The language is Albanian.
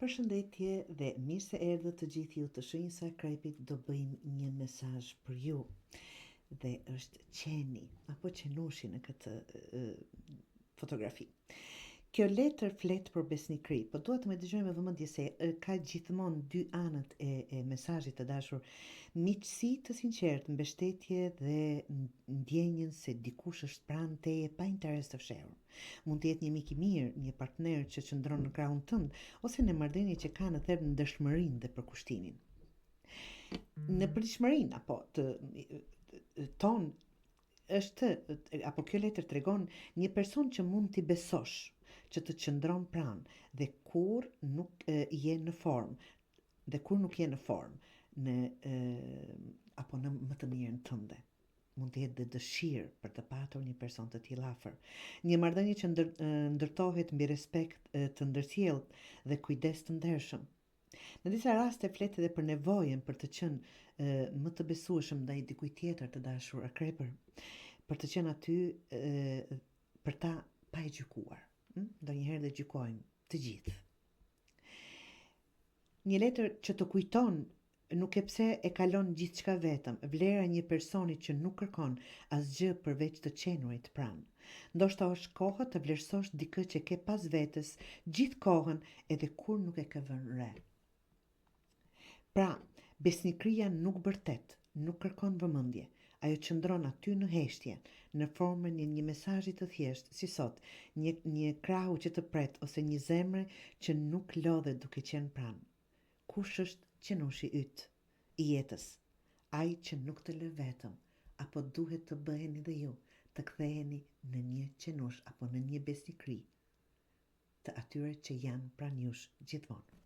Përshëndetje dhe mirë se erdhët të gjithë ju të shenjës së krepit, do bëjmë një mesazh për ju. Dhe është qeni apo qenushi në këtë fotografi. Kjo letër flet për besnikëri, po duhet të më dëgjojmë me vëmendje se ka gjithmonë dy anët e mesazhit të dashur, miqësi të sinqertë, mbështetje dhe ndjenjën se dikush është pranë teje pa interes të fshehur. Mund të jetë një mik i mirë, një partner që qëndron në krahun tënd, ose në marrëdhënie që ka në therr ndëshmërinë dhe përkushtimin. Në përditshmërinë apo ton është apo kjo letër tregon një person që mund t'i besosh, që të qëndron pranë dhe kur nuk je në formë, apo në më të mirën tënde. Mund të jetë dhe dëshirë për të patur një person të tillë afër. Një marrëdhënie që ndërtohet mbi respekt të ndërsjellët dhe kujdes të ndershëm. Në disa raste flet edhe për nevojën për të qenë më të besueshëm ndaj dikujt tjetër të dashur akrepër, për të qenë aty për ta pa e gjykuar. Ndonjëherë dhe gjykojmë të gjithë. Një letër që të kujton nuk e pse e kalon gjithçka vetëm, vlera një personi që nuk kërkon asgjë përveç të qenurit pranë. Ndoshta është koha të vlerësosh dikë që ke pas vetes gjithë kohën edhe kur nuk e ke vënë re. Pra, besnikëria nuk bërtet, nuk kërkon vëmendje. Ajo qëndron aty në heshtje, në formën e një mesazhi të thjeshtë, si sot, një krahu që të pret ose një zemre që nuk lodhet duke qenë pranë. Kush është qenushi yt i jetës? Ai që nuk të lë vetëm, apo duhet të bëheni dhe ju, të ktheheni në një qenush apo në një besnikëri të atyre që janë pranë jush gjithmonë.